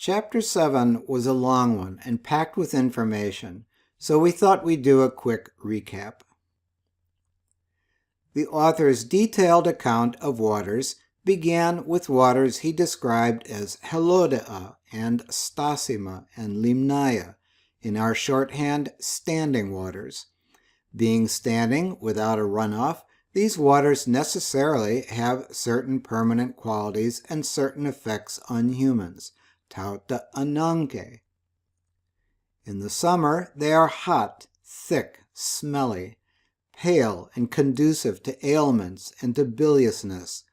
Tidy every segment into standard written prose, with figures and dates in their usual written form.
Chapter 7 was a long one and packed with information, so we thought we'd do a quick recap. The author's detailed account of waters began with waters he described as Helodea and Stasima and Limnaya, in our shorthand, standing waters. Being standing without a runoff, these waters necessarily have certain permanent qualities and certain effects on humans. Tauta ananke. In the summer, they are hot, thick, smelly, pale, and conducive to ailments and to biliousness.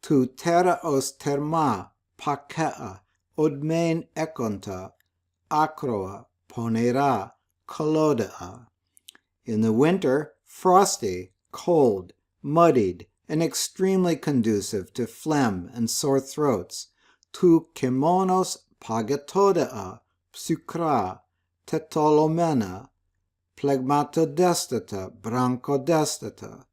Tu terra os therma, pakea, odmein ekonta, akroa, ponera, kolodea. In the winter, frosty, cold, muddied, and extremely conducive to phlegm and sore throats. Tu kimonos pagetodea, psykra, tetolomena, phlegmatodestata, bronchodestata.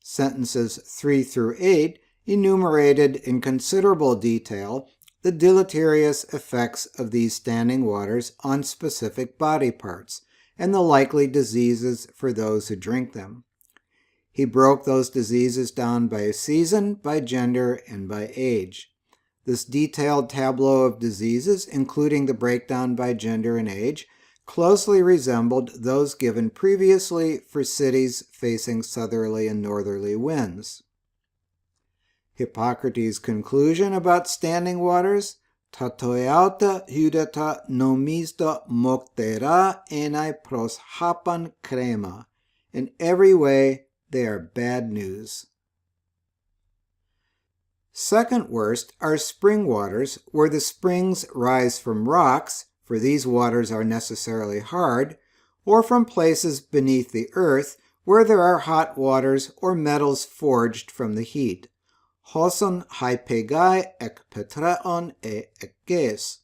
Sentences 3 through 8 enumerated in considerable detail the deleterious effects of these standing waters on specific body parts and the likely diseases for those who drink them. He broke those diseases down by season, by gender, and by age. This detailed tableau of diseases, including the breakdown by gender and age, closely resembled those given previously for cities facing southerly and northerly winds. Hippocrates' conclusion about standing waters: Tatoeauta hudata nomisto moktera enai pros hapan crema. In every way, they are bad news. Second worst are spring waters, where the springs rise from rocks, for these waters are necessarily hard, or from places beneath the earth, where there are hot waters or metals forged from the heat. Hoson hypegai ek petreon e ekges.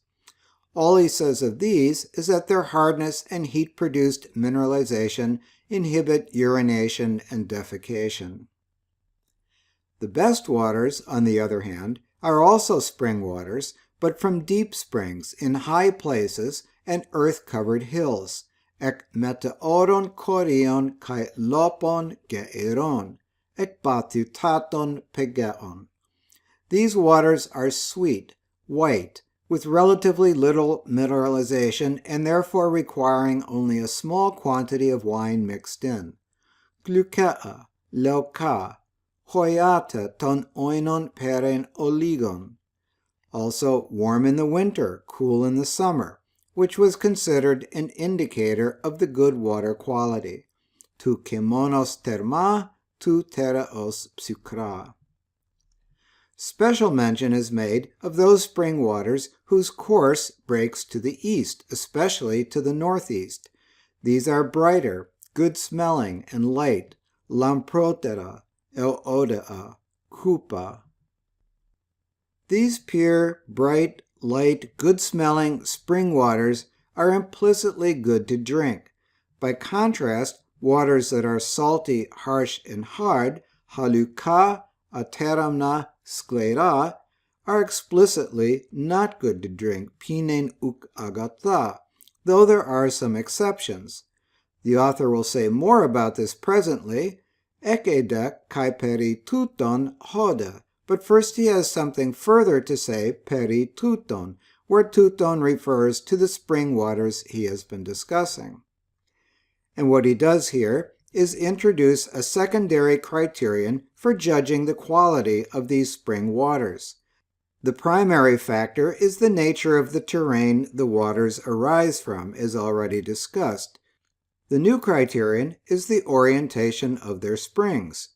All he says of these is that their hardness and heat-produced mineralization inhibit urination and defecation. The best waters, on the other hand, are also spring waters, but from deep springs in high places and earth-covered hills. Ek meteoron korion kai lopon geiron, ek batutaton pegeon. These waters are sweet, white, with relatively little mineralization and therefore requiring only a small quantity of wine mixed in. Glukea, leuka, hoiata ton oinon peren oligon. Also warm in the winter, cool in the summer, which was considered an indicator of the good water quality. Tu kimonos therma, tu terraos psykra. Special mention is made of those spring waters whose course breaks to the east, especially to the northeast. These are brighter, good-smelling, and light: lamprotera, eodea, kupa. These pure, bright, light, good-smelling spring waters are implicitly good to drink. By contrast, waters that are salty, harsh, and hard, haluka, ateramna, sklera, are explicitly not good to drink, pinen uk agatha, though there are some exceptions. The author will say more about this presently, ekede kai peri tuton hoda, but first he has something further to say peri tuton, where tuton refers to the spring waters he has been discussing. And what he does here is introduce a secondary criterion for judging the quality of these spring waters. The primary factor is the nature of the terrain the waters arise from, as already discussed. The new criterion is the orientation of their springs.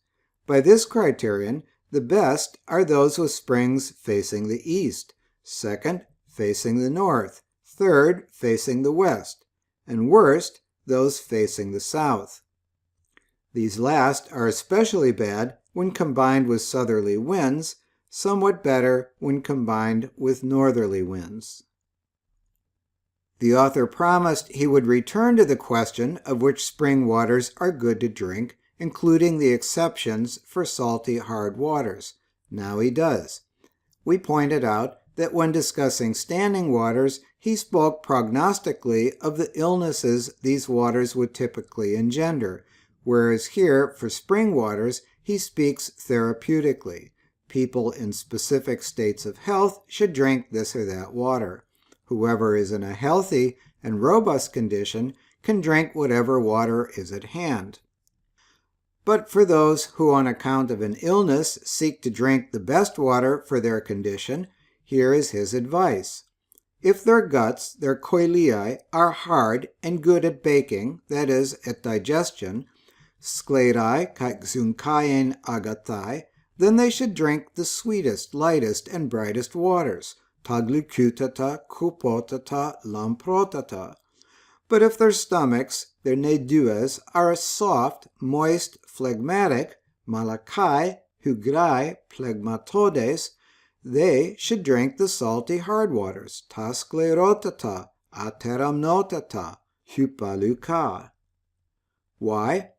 By this criterion, the best are those with springs facing the east, second, facing the north, third, facing the west, and worst, those facing the south. These last are especially bad when combined with southerly winds, somewhat better when combined with northerly winds. The author promised he would return to the question of which spring waters are good to drink, including the exceptions for salty, hard waters. Now he does. We pointed out that when discussing standing waters, he spoke prognostically of the illnesses these waters would typically engender, whereas here, for spring waters, he speaks therapeutically. People in specific states of health should drink this or that water. Whoever is in a healthy and robust condition can drink whatever water is at hand. But for those who on account of an illness seek to drink the best water for their condition, here is his advice. If their guts, their koiliae, are hard and good at baking, that is, at digestion, sklerai kai xunkaien agathai, then they should drink the sweetest, lightest, and brightest waters, taglukutata, kupotata, lamprotata. But if their stomachs, their neduas, are soft, moist, phlegmatic, malakai, hugrai, phlegmatodes, they should drink the salty hard waters, ta sklerotata, ateramnotata, hupaluka. Why?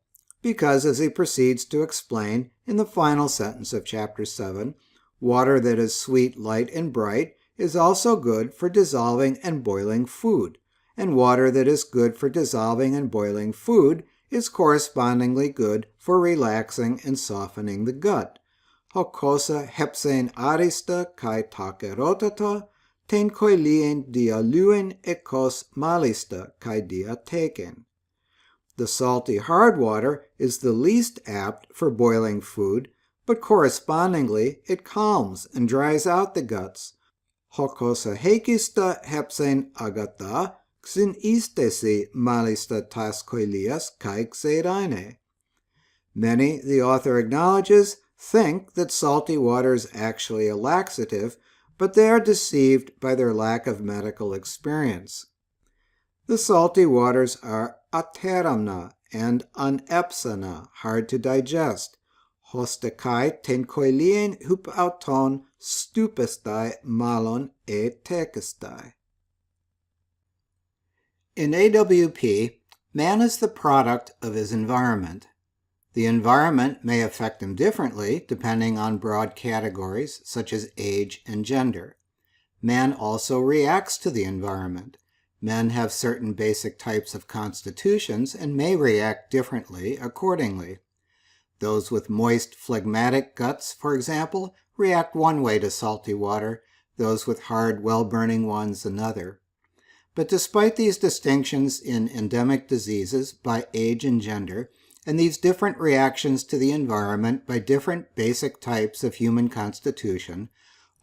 Because, as he proceeds to explain in the final sentence of chapter 7, water that is sweet, light, and bright is also good for dissolving and boiling food, and water that is good for dissolving and boiling food is correspondingly good for relaxing and softening the gut. Hokosa hepsein arista kai takerotata, ten koilien dialuin ekos malista kai diateken. The salty hard water is the least apt for boiling food, but correspondingly it calms and dries out the guts. Hokosa hekista hepsein agata, xin istesi malista tas koilias kai xeraine. Many, the author acknowledges, think that salty water is actually a laxative, but they are deceived by their lack of medical experience. The salty waters are ateramna and anepsana, hard to digest. Hostekai ten koilien hupauton stupestai malon e tekestai. In AWP, man is the product of his environment. The environment may affect him differently depending on broad categories such as age and gender. Man also reacts to the environment. Men have certain basic types of constitutions and may react differently accordingly. Those with moist, phlegmatic guts, for example, react one way to salty water, those with hard, well-burning ones another. But despite these distinctions in endemic diseases by age and gender, and these different reactions to the environment by different basic types of human constitution,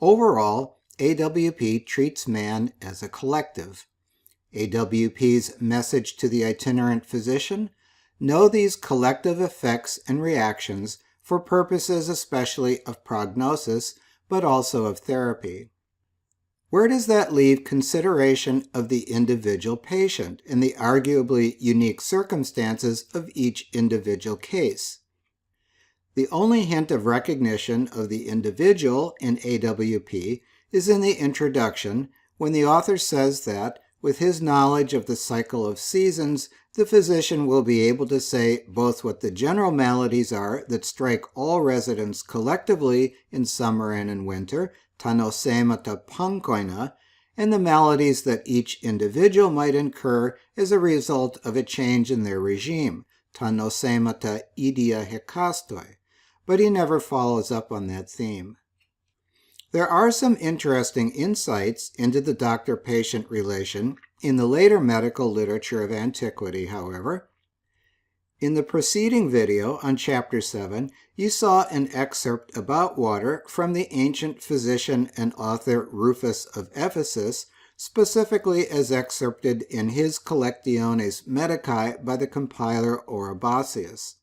overall, AWP treats man as a collective. AWP's message to the itinerant physician: know these collective effects and reactions for purposes especially of prognosis, but also of therapy. Where does that leave consideration of the individual patient and the arguably unique circumstances of each individual case? The only hint of recognition of the individual in AWP is in the introduction, when the author says that, with his knowledge of the cycle of seasons, the physician will be able to say both what the general maladies are that strike all residents collectively in summer and in winter, tanosemata pankoina, and the maladies that each individual might incur as a result of a change in their regime, tanosemata idia hekastoi, but he never follows up on that theme. There are some interesting insights into the doctor-patient relation in the later medical literature of antiquity, however. In the preceding video on Chapter 7, you saw an excerpt about water from the ancient physician and author Rufus of Ephesus, specifically as excerpted in his Collectiones Medicae by the compiler Oribasius.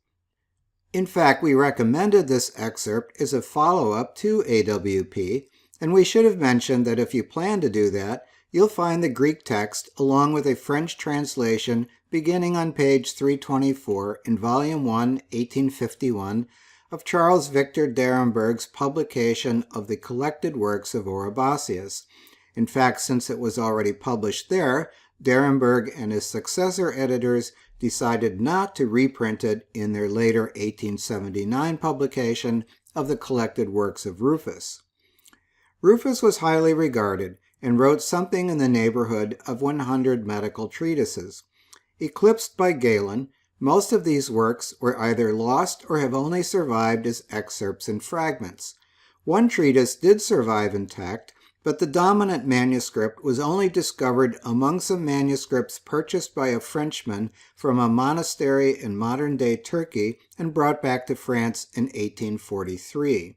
In fact, we recommended this excerpt as a follow-up to AWP, and we should have mentioned that if you plan to do that, you'll find the Greek text along with a French translation beginning on page 324 in Volume 1, 1851, of Charles Victor d'Arenberg's publication of the collected works of Oribasius. In fact, since it was already published there, d'Arenberg and his successor editors decided not to reprint it in their later 1879 publication of the collected works of Rufus. Rufus was highly regarded and wrote something in the neighborhood of 100 medical treatises. Eclipsed by Galen, most of these works were either lost or have only survived as excerpts and fragments. One treatise did survive intact, but the dominant manuscript was only discovered among some manuscripts purchased by a Frenchman from a monastery in modern-day Turkey and brought back to France in 1843.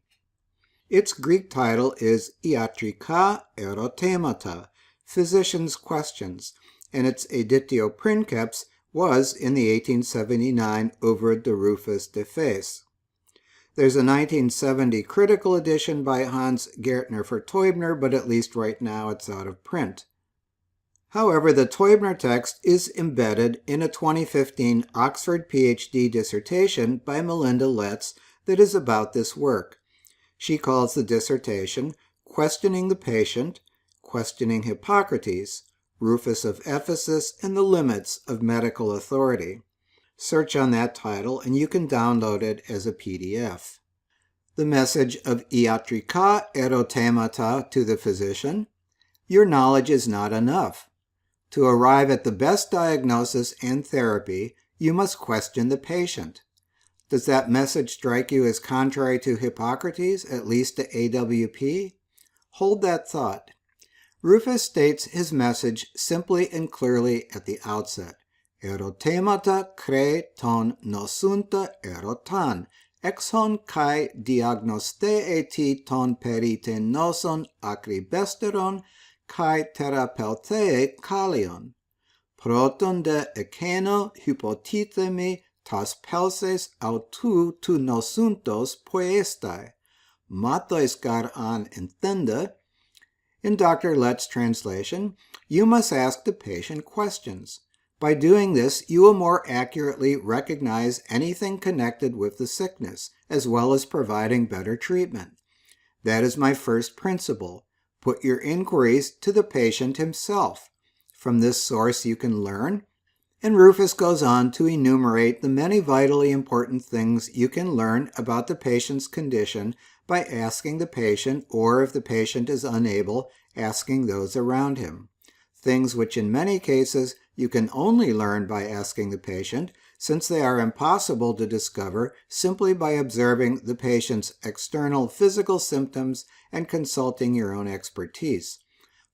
Its Greek title is Iatrika Erotemata, Physician's Questions, and its editio princeps was in the 1879 Oeuvre de Rufus de Fès. There's a 1970 critical edition by Hans Gärtner for Teubner, but at least right now it's out of print. However, the Teubner text is embedded in a 2015 Oxford PhD dissertation by Melinda Letts that is about this work. She calls the dissertation Questioning the Patient, Questioning Hippocrates, Rufus of Ephesus, and the Limits of Medical Authority. Search on that title and you can download it as a PDF. The message of Iatrika Erotemata to the physician: your knowledge is not enough. To arrive at the best diagnosis and therapy, you must question the patient. Does that message strike you as contrary to Hippocrates, at least to AWP? Hold that thought. Rufus states his message simply and clearly at the outset. Erotemata kre ton nosunta erotan, exon kai diagnostee ton perite noson acribesteron kai therapeutee kalion. Proton de ekeno hypotithemi tas pelses autu tu nosuntos poestai, matois gar an entenda. In Dr. Lett's translation, you must ask the patient questions. By doing this, you will more accurately recognize anything connected with the sickness, as well as providing better treatment. That is my first principle. Put your inquiries to the patient himself. From this source you can learn. And Rufus goes on to enumerate the many vitally important things you can learn about the patient's condition by asking the patient, or if the patient is unable, asking those around him. Things which in many cases you can only learn by asking the patient, since they are impossible to discover simply by observing the patient's external physical symptoms and consulting your own expertise.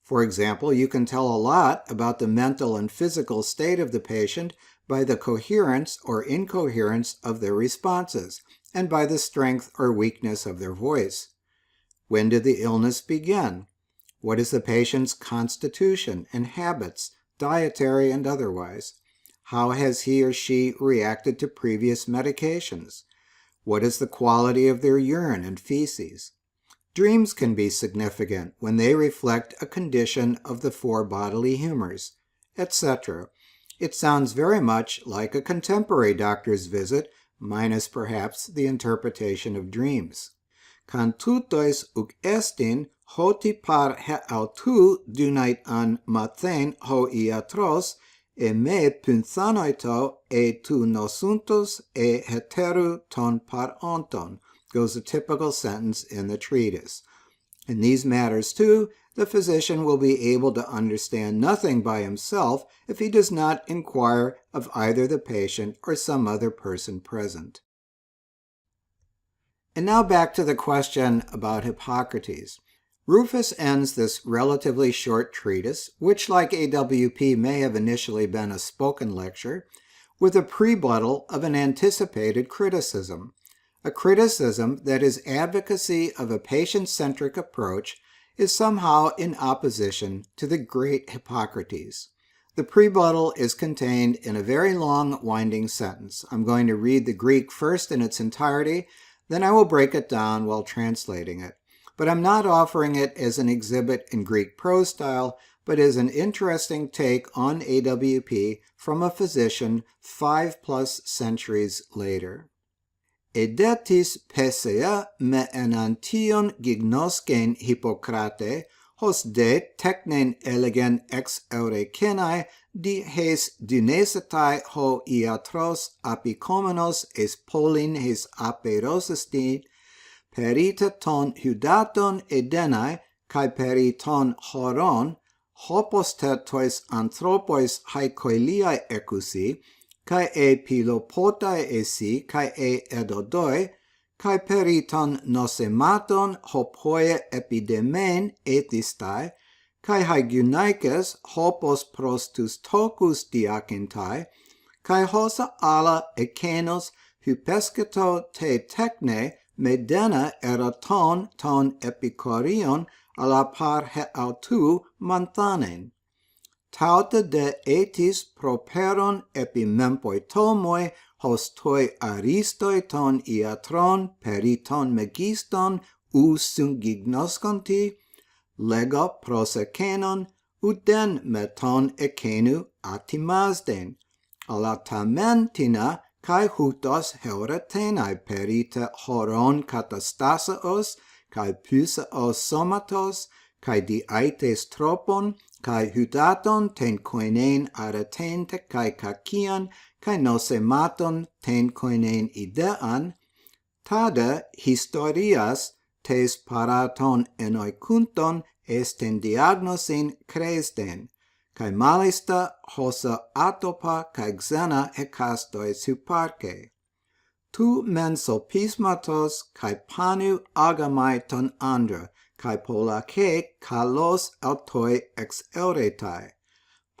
For example, you can tell a lot about the mental and physical state of the patient by the coherence or incoherence of their responses, and by the strength or weakness of their voice. When did the illness begin? What is the patient's constitution and habits, dietary and otherwise? How has he or she reacted to previous medications? What is the quality of their urine and feces? Dreams can be significant when they reflect a condition of the four bodily humors, etc. It sounds very much like a contemporary doctor's visit, minus perhaps the interpretation of dreams. Cantutois uk estin hoti par he autu dunait an mathen ho iatros, e me punthanoito e tu nosuntos e heteru ton par onton, goes a typical sentence in the treatise. In these matters, too, the physician will be able to understand nothing by himself if he does not inquire of either the patient or some other person present. And now back to the question about Hippocrates. Rufus ends this relatively short treatise, which like AWP may have initially been a spoken lecture, with a prebuttal of an anticipated criticism. A criticism that his advocacy of a patient-centric approach is somehow in opposition to the great Hippocrates. The prebuttal is contained in a very long, winding sentence. I'm going to read the Greek first in its entirety, then I will break it down while translating it. But I'm not offering it as an exhibit in Greek prose style, but as an interesting take on AWP from a physician 5+ centuries later. Edetis Pesea me enantion gignosken Hippocrate, hos de technen elegen ex eurekenae di hes dynesetai ho iatros apicomenos es polin hes aperosesti, perita ton hudaton edenae kai periton horon, hopos tois anthropos hai koiliai ekusi, kai pilopotai esi, kai edodoi, kai periton nosematon hopoie epidemen ethistai, kai hygiunaikes hopos prostus tokus diakentai, kai hosa ala ekenos hypesketo te tekne medena eraton ton epikorion ala par he autu manthanen. Tauta de etis properon epimempoi tomoi hostoi aristoi ton iatron periton megiston u sungignosconti, lega prosekenon uden meton ekenu atimazden, ala tamentina kai hutos heuretenai perite horon katastasaos, kai pysaos somatos, kai diaites tropon, kai hudaton ten koinen aretente kai kakian, kai nosematon ten koinen idean, tada historias tes paraton enoikunton esten diagnosin kresden, kai malista hosa atopa kai xena hekastois hyparche. Tu mensopismatos kai panu agamai ton andra, kai polake kalos autoi ex euretai.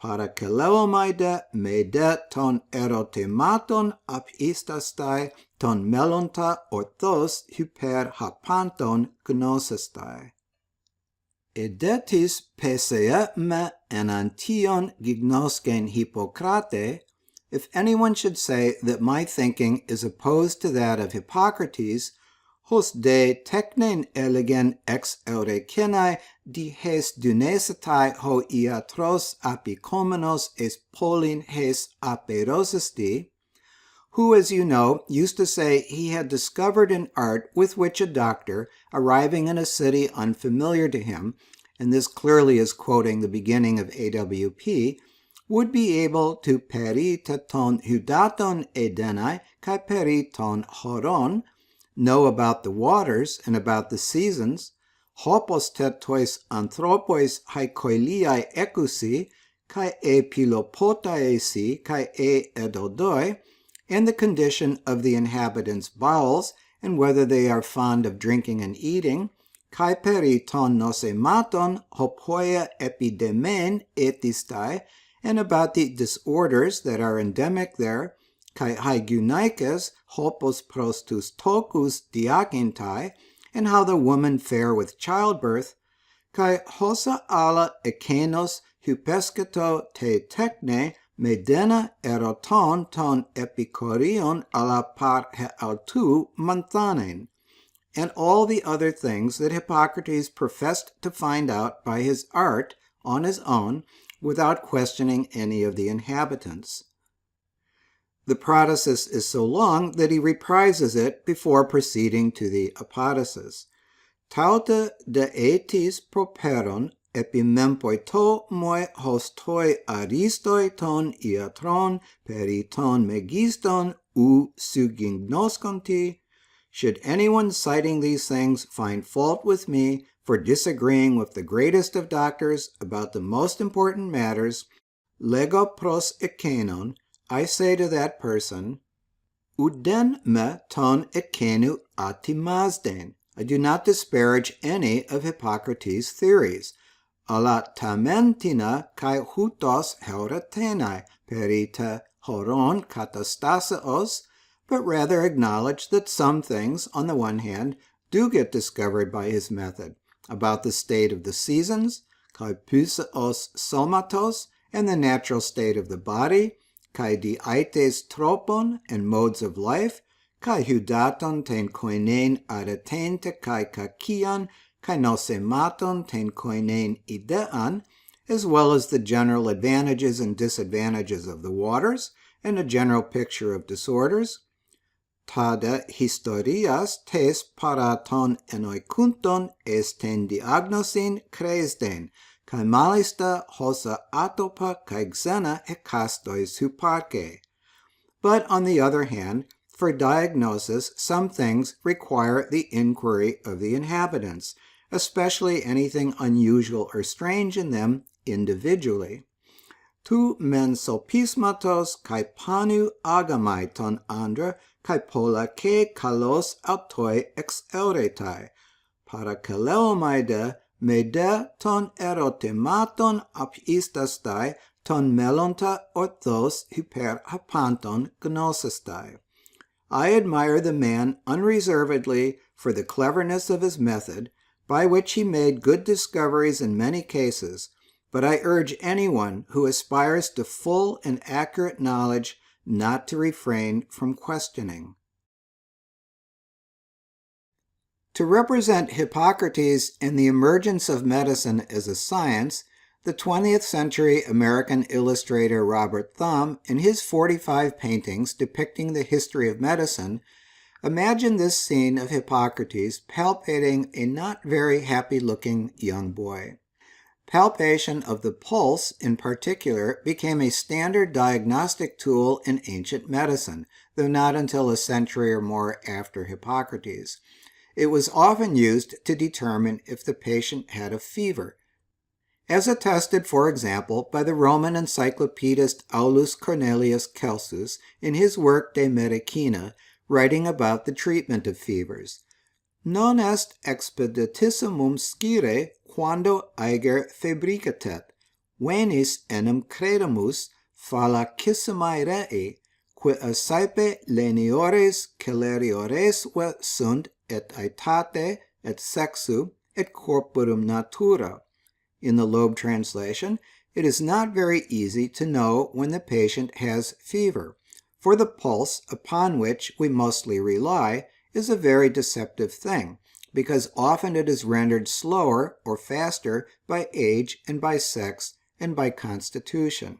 Para keleomaide mede ton erotematon ap istastai, ton melonta orthos hyper hapanton gnosestai. Edetis pesea me enantion gignosken Hippocrate, if anyone should say that my thinking is opposed to that of Hippocrates, hos de teknen elegen ex eurekenae dihes dunesetai ho iatros apicomenos es polin hes aperosisti, who, as you know, used to say he had discovered an art with which a doctor, arriving in a city unfamiliar to him, and this clearly is quoting the beginning of AWP, would be able to perite ton hudaton edenai kai periton horon, know about the waters and about the seasons, hopos tois anthropos hai koiliai ekusi, kai pilopotaesi, kai edodoi, and the condition of the inhabitants' bowels, and whether they are fond of drinking and eating, kai periton nosematon hopoia epidemen etistai, and about the disorders that are endemic there, kai hygiunaikes hopos prostus tokus diakentai, and how the women fare with childbirth, kai hosa ala ekenos hypesketo te tekne medena eroton ton epikorion ala par he autu manthanen, and all the other things that Hippocrates professed to find out by his art on his own without questioning any of the inhabitants. The protasis is so long that he reprises it before proceeding to the apodosis. Tauta de etis properon epimempoi to moi hostoi aristoi ton iatron periton megiston u sugignosconti. Should anyone citing these things find fault with me for disagreeing with the greatest of doctors about the most important matters, lego pros ekenon, I say to that person, uden me ton ekenu atimazden. I do not disparage any of Hippocrates' theories. Ala tamentina kai hutos heuretenai perite horon katastasaos, but rather acknowledge that some things, on the one hand, do get discovered by his method, about the state of the seasons, kai pysaos somatos, and the natural state of the body, kai diaites tropon, and modes of life, kai hudaton ten koinen aretente kai kakian, kai nosematon ten koinen idean, as well as the general advantages and disadvantages of the waters, and a general picture of disorders. Tada historias tes paraton enoikunton esten diagnosin kresden, kai malista hosa atopa kai xena hekastois hyparche. But on the other hand, for diagnosis, some things require the inquiry of the inhabitants, especially anything unusual or strange in them individually. Tu men sopismatos kai panu agamai ton andra kai pola ke kalos autoi ex euretai, para kaleomaide mede ton erotematon apistastai ton melonta orthos hyper hapanton gnosistai. I admire the man unreservedly for the cleverness of his method, by which he made good discoveries in many cases, but I urge anyone who aspires to full and accurate knowledge not to refrain from questioning. To represent Hippocrates and the emergence of medicine as a science, the 20th century American illustrator Robert Thumb, in his 45 paintings depicting the history of medicine, imagined this scene of Hippocrates palpating a not very happy-looking young boy. Palpation of the pulse, in particular, became a standard diagnostic tool in ancient medicine, though not until a century or more after Hippocrates. It was often used to determine if the patient had a fever, as attested, for example, by the Roman encyclopedist Aulus Cornelius Celsus in his work De Medicina, writing about the treatment of fevers. Non est expeditissimum scire quando aeger febricatet, venis enim credamus fallacissimae rei, qui assaepe leniores celeriores sunt et aetate et sexu et corporum natura. In the Loeb translation, it is not very easy to know when the patient has fever, for the pulse, upon which we mostly rely, is a very deceptive thing, because often it is rendered slower or faster by age and by sex and by constitution.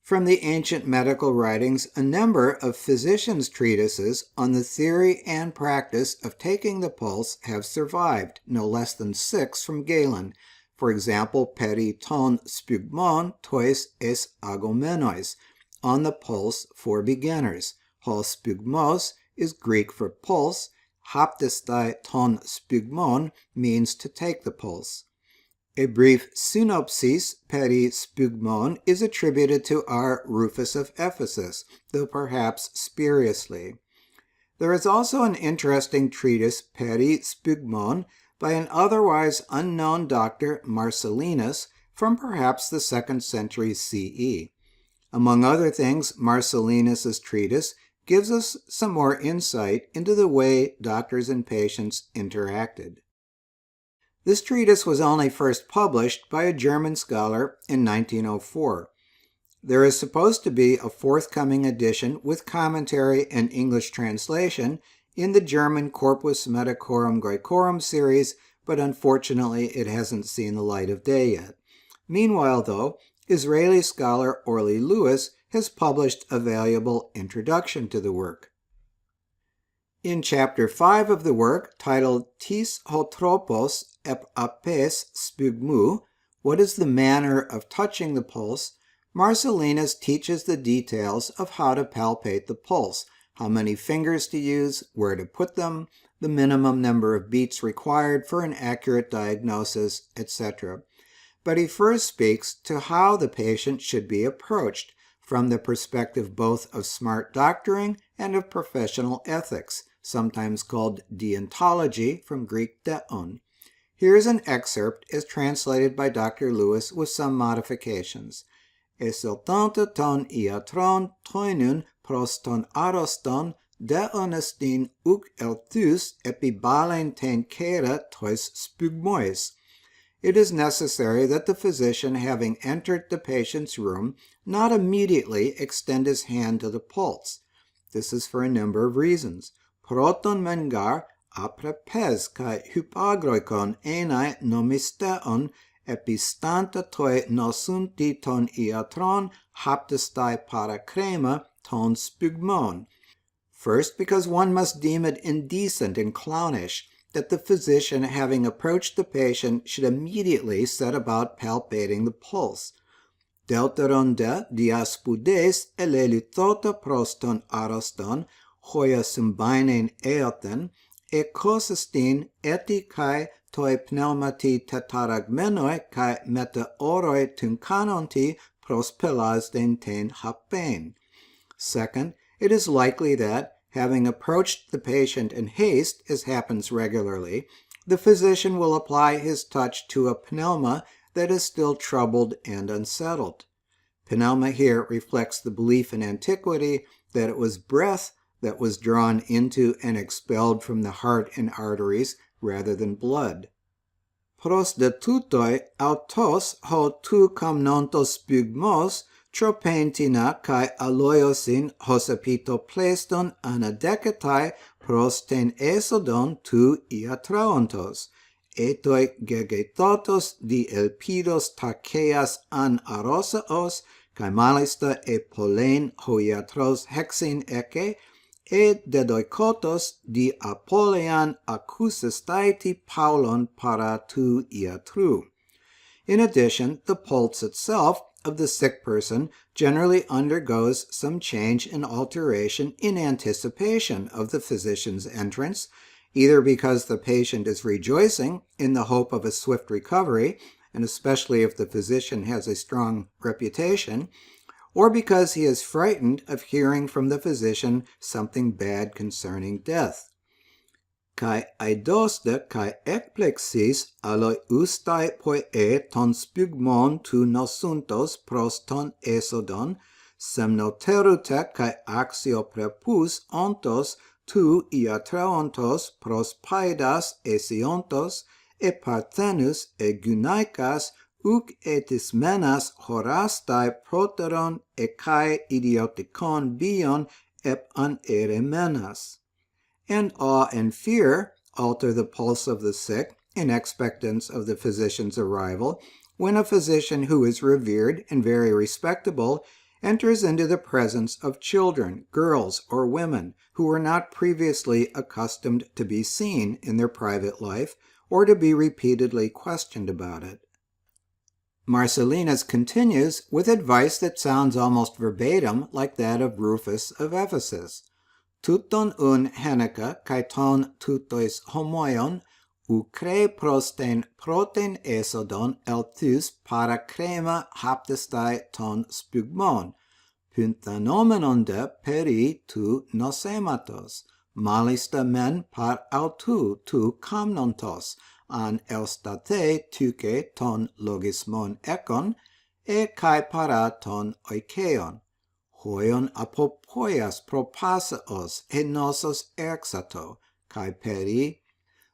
From the ancient medical writings, a number of physicians' treatises on the theory and practice of taking the pulse have survived, no less than 6 from Galen. For example, peri ton spugmon tois es agomenois, on the pulse for beginners. Ho spugmos is Greek for pulse. Haptistai ton spugmon means to take the pulse. A brief synopsis peri spugmon is attributed to our Rufus of Ephesus, though perhaps spuriously. There is also an interesting treatise peri spugmon by an otherwise unknown doctor, Marcellinus, from perhaps the 2nd century CE. Among other things, Marcellinus's treatise gives us some more insight into the way doctors and patients interacted. This treatise was only first published by a German scholar in 1904. There is supposed to be a forthcoming edition with commentary and English translation in the German Corpus Medicorum Graecorum series, but unfortunately it hasn't seen the light of day yet. Meanwhile, though, Israeli scholar Orly Lewis has published a valuable introduction to the work. In Chapter 5 of the work, titled Tis hotropos ep apes spugmu, what is the manner of touching the pulse, Marcellinus teaches the details of how to palpate the pulse, how many fingers to use, where to put them, the minimum number of beats required for an accurate diagnosis, etc. But he first speaks to how the patient should be approached, from the perspective both of smart doctoring and of professional ethics, sometimes called deontology, from Greek deon. Here is an excerpt as translated by Dr. Lewis with some modifications. Esiltanta ton iatron toinun pros ton aroston deonestin uk elthus epibalen ten kera tois spugmois. It is necessary that the physician, having entered the patient's room, not immediately extend his hand to the pulse. This is for a number of reasons. Proton mengar aprepes kai hypagroikon enai nomisteon epistanta toi nosunti ton iatron haptistai para crema ton spugmon. First, because one must deem it indecent and clownish that the physician, having approached the patient, should immediately set about palpating the pulse. Delteronde diaspudes elelithota proston aroston hoia symbainen eoten, e cosistin eti kai toi pneumati tetaragmenoi kai meteoroi tuncanonti pros pelas denten hapen. Second, it is likely that, having approached the patient in haste, as happens regularly, the physician will apply his touch to a pneuma that is still troubled and unsettled. Pneuma here reflects the belief in antiquity that it was breath that was drawn into and expelled from the heart and arteries rather than blood. Pros de tutoi autos ho tu kamnontos spygmos tropentina kai aloiosin hosapito pleston anadeketai pros ten esodon tu iatraontos, etoi gegetotos di elpidos takeas an arosaos kai malista e polen hoiatros hexin eke e dedoikotos di apolean accusistaiti paulon para tu iatru. In addition, the pulse itself of the sick person generally undergoes some change and alteration in anticipation of the physician's entrance, either because the patient is rejoicing in the hope of a swift recovery, and especially if the physician has a strong reputation, or because he is frightened of hearing from the physician something bad concerning death. Kai eidoste kai ekplexis aloi ustai poe ton spygmon tu nosuntos pros ton esodon, semnoterute kai axio prepus ontos tu iatraontos pros paedas esiontos, e parthenus e gunaikas uk etis menas horastai proteron e kai idiotikon bion ep an ere menas. And awe and fear alter the pulse of the sick in expectance of the physician's arrival, when a physician who is revered and very respectable enters into the presence of children, girls, or women who were not previously accustomed to be seen in their private life or to be repeatedly questioned about it. Marcellinus continues with advice that sounds almost verbatim like that of Rufus of Ephesus. Tuton un Heneca kai ton tutois homoion, ucre prosten proten esodon eltus para crema haptestai ton spygmon, punthanomenon de peri tu nosematos, malista men par autu tu kamnontos, an elstate tuke ton logismon ekon, e kai para ton oikeon. Hoion apopoias propasaos enosos erxato, kai peri.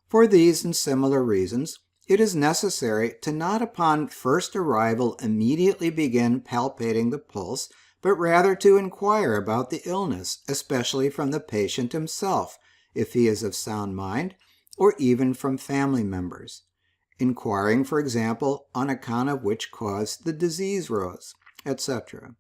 For these and similar reasons, it is necessary to not upon first arrival immediately begin palpating the pulse, but rather to inquire about the illness, especially from the patient himself, if he is of sound mind, or even from family members. Inquiring, for example, on account of which cause the disease rose, etc.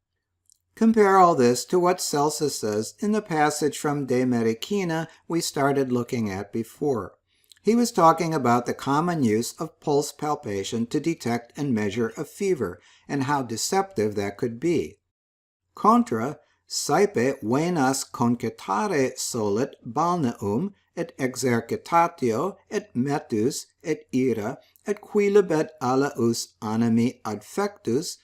Compare all this to what Celsus says in the passage from De Medicina we started looking at before. He was talking about the common use of pulse palpation to detect and measure a fever, and how deceptive that could be. Contra, saepe venas concitare solet balneum, et exercitatio, et metus, et ira, et quilibet alaus animi adfectus,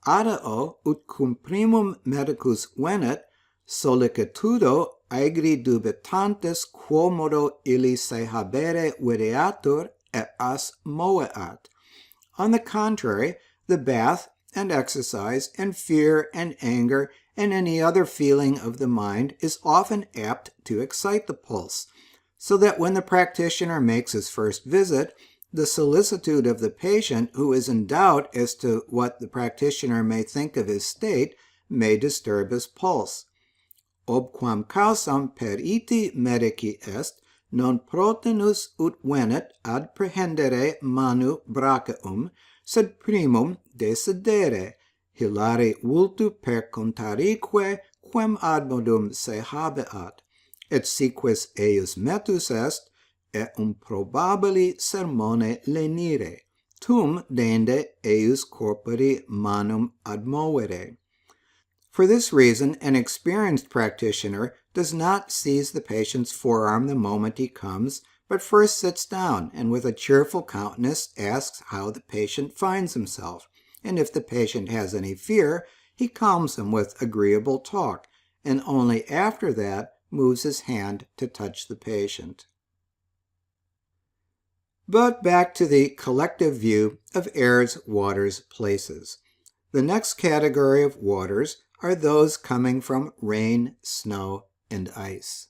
adao ut cum primum medicus venet, solicitudo aegri dubitantes quomodo illi se habere videatur et as moeat. On the contrary, the bath and exercise and fear and anger and any other feeling of the mind is often apt to excite the pulse, so that when the practitioner makes his first visit, the solicitude of the patient who is in doubt as to what the practitioner may think of his state may disturb his pulse. Obquam causam per iti medici est, non protenus ut venet ad prehendere manu brachium, sed primum decidere, hilare vultu per contarique quem admodum se habeat, et siquis eius metus est, et probabili sermone lenire, tum dende eius corpori manum admovere. For this reason, an experienced practitioner does not seize the patient's forearm the moment he comes, but first sits down and with a cheerful countenance asks how the patient finds himself, and if the patient has any fear, he calms him with agreeable talk, and only after that moves his hand to touch the patient. But back to the collective view of airs, waters, places. The next category of waters are those coming from rain, snow, and ice.